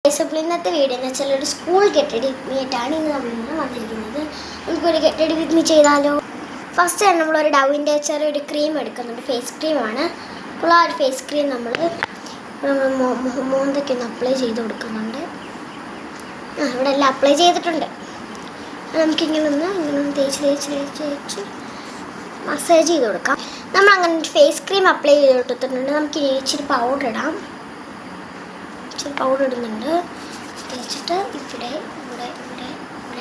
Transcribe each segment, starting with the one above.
ഇന്നത്തെ വീഡിയോ എന്ന് വെച്ചാൽ ഒരു school get ready with me ആയിട്ടാണ് ഇന്ന് നമ്മളിന്ന് വന്നിരിക്കുന്നത്. നമുക്കൊരു ഗെറ്റ് റെഡി വിത്ത് മീ ചെയ്താലോ? ഫസ്റ്റ് തന്നെ നമ്മളൊരു ഡവിൻ്റെ ചെറിയൊരു ക്രീം എടുക്കുന്നുണ്ട്, ഫേസ് ക്രീമാണ്. അപ്പോൾ ആ ഒരു ഫേസ് ക്രീം നമ്മൾ മോന്തയ്ക്ക് ഒന്ന് അപ്ലൈ ചെയ്ത് കൊടുക്കുന്നുണ്ട്. ഇവിടെ എല്ലാം അപ്ലൈ ചെയ്തിട്ടുണ്ട്. നമുക്കിങ്ങനെ ഒന്ന് തേച്ച് മസാജ് ചെയ്ത് കൊടുക്കാം. നമ്മൾ അങ്ങനെ ഫേസ് ക്രീം അപ്ലൈ ചെയ്ത് കൊടുത്തിട്ടുണ്ട്. നമുക്ക് ഇച്ചിരി പൗഡർ ഇടാം. പൗഡർ ഇടുന്നുണ്ട്, തേച്ചിട്ട് ഇവിടെ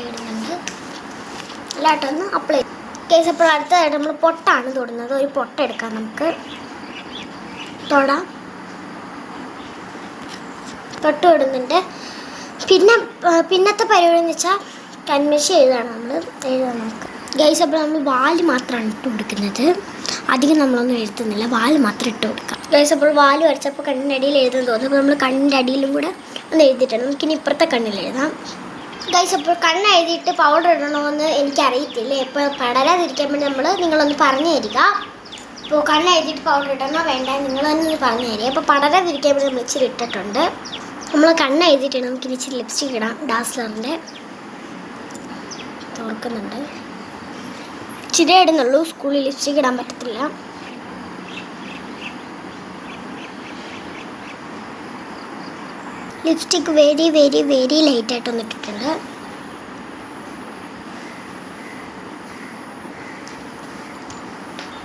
ഇടുന്നുണ്ട്. എല്ലായിട്ടൊന്ന് അപ്ലൈ കേസ്. അപ്പോൾ അടുത്തതായിട്ട് നമ്മൾ പൊട്ടാണ് തൊടുന്നത്. ഒരു പൊട്ട എടുക്കാം, നമുക്ക് തൊടാം. തൊട്ട് ഇടുന്നുണ്ട്. പിന്നത്തെ പരിപാടി എന്ന് വെച്ചാൽ കൺമഷി എഴുതാണ് നമുക്ക് ഗൈസ്. അപ്പോൾ നമ്മൾ വാല് മാത്രമാണ് ഇട്ട് കൊടുക്കുന്നത്, അധികം നമ്മളൊന്നും എഴുതുന്നില്ല, വാല് മാത്രം ഇട്ട് കൊടുക്കാം ഗൈസ്. അപ്പോൾ വാല് വരച്ചപ്പോൾ കണ്ണിൻ്റെ അടിയിൽ എഴുതാൻ തോന്നുന്നു. അപ്പോൾ നമ്മൾ കണ്ണിൻ്റെ അടിയിലും കൂടെ ഒന്ന് എഴുതിയിട്ടാണ്. നമുക്കിനി ഇപ്പുറത്തെ കണ്ണിൽ എഴുതാം ഗൈസ്. അപ്പോൾ കണ്ണ് എഴുതിയിട്ട് പൗഡർ ഇടണമെന്ന് എനിക്കറിയത്തില്ല. ഇപ്പോൾ പടരാതിരിക്കാൻ വേണ്ടി നിങ്ങളൊന്ന് പറഞ്ഞു തരിക. ഇപ്പോൾ കണ്ണ് എഴുതിയിട്ട് പൗഡർ ഇടണോ വേണ്ട നിങ്ങൾ തന്നെ ഒന്ന് പറഞ്ഞു തരിക. അപ്പോൾ പടരാതിരിക്കാൻ വേണ്ടി നമ്മൾ ഇച്ചിരി ഇട്ടിട്ടുണ്ട്. നമ്മൾ കണ്ണ് എഴുതിയിട്ടാണ്. നമുക്കിനി ഇച്ചിരി ലിപ്സ്റ്റിക് ഇടാം. ഡാസ്ലറിൻ്റെ തുറക്കുന്നുണ്ട്. ഇച്ചിരി ഇടുന്നുള്ളൂ, സ്കൂളിൽ ലിപ്സ്റ്റിക് ഇടാൻ പറ്റത്തില്ല. ലിപ്സ്റ്റിക് വെരി വെരി വെരി ലൈറ്റായിട്ടൊന്ന് ഇട്ടിട്ടുണ്ട്.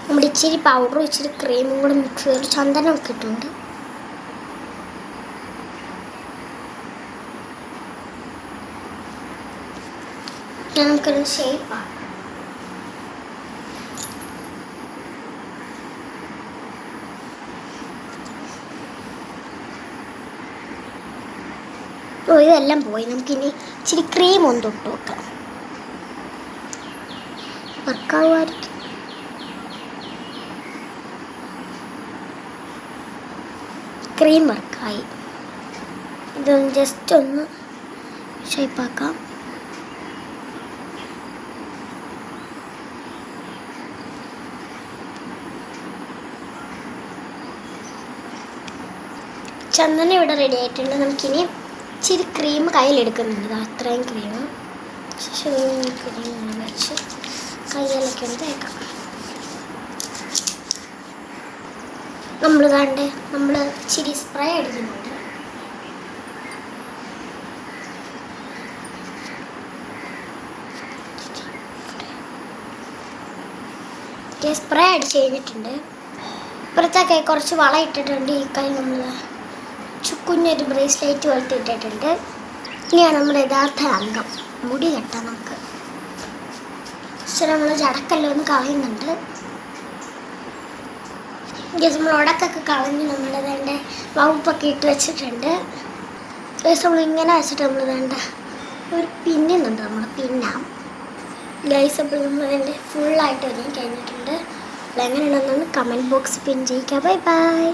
നമ്മുടെ ഇച്ചിരി പൗഡറും ഇച്ചിരി ക്രീമും കൂടെ മിക്സ് ചെയ്ത് ചന്ദനമൊക്കെ ഇട്ടുണ്ട്. നമുക്കൊരു ഷേപ്പാണ്. ഇതെല്ലാം പോയി. നമുക്കിനി ഇച്ചിരി ക്രീം ഒന്ന് തൊട്ട് നോക്കാം. വർക്കാവുമായിരിക്കും. ക്രീം വർക്കായി. ഇതൊന്ന് ജസ്റ്റ് ഒന്ന് ഷേപ്പാക്കാം. ചന്ദനം ഇവിടെ റെഡി ആയിട്ടുണ്ട്. നമുക്കിനി ഇച്ചിരി ക്രീം കയ്യിലെടുക്കുന്നുണ്ട്. അത്രയും ക്രീം വെച്ച് കയ്യിലൊക്കെ ഒന്ന് തേക്കാം. നമ്മൾ ഇച്ചിരി സ്പ്രേ അടിക്കുന്നുണ്ട്. സ്പ്രേ അടിച്ച് കഴിഞ്ഞിട്ടുണ്ട്. ഇപ്പുറത്തെ കുറച്ച് വള ഇട്ടിട്ടുണ്ട്. ഈ കൈ നമ്മൾ കുഞ്ഞൊരു ബ്രേസ്ലെറ്റ് പോലത്തെ ഇട്ടിട്ടുണ്ട്. ഇനിയാണ് നമ്മുടെ യഥാർത്ഥ അംഗം, മുടി കെട്ടാം നമുക്ക്. പക്ഷേ നമ്മൾ ജടക്കെല്ലാം ഒന്ന് കളയുന്നുണ്ട്. ജസ്റ്റ് നമ്മൾ ഉടക്കൊക്കെ കളഞ്ഞ് നമ്മൾ വകുപ്പൊക്കെ ഇട്ട് വെച്ചിട്ടുണ്ട്. ജസ്റ്റ് നമ്മൾ ഇങ്ങനെ വെച്ചിട്ട് നമ്മൾ ഒരു പിന്നുന്നുണ്ട്, നമ്മൾ പിന്നാം ഗൈസ്. അപ്പോൾ നമ്മൾ ഫുള്ളായിട്ട് ഒരുങ്ങി കഴിഞ്ഞിട്ടുണ്ട്. എങ്ങനെയുണ്ടെന്നാണ് കമൻറ്റ് ബോക്സ് പിൻ ചെയ്യുക. Bye bye.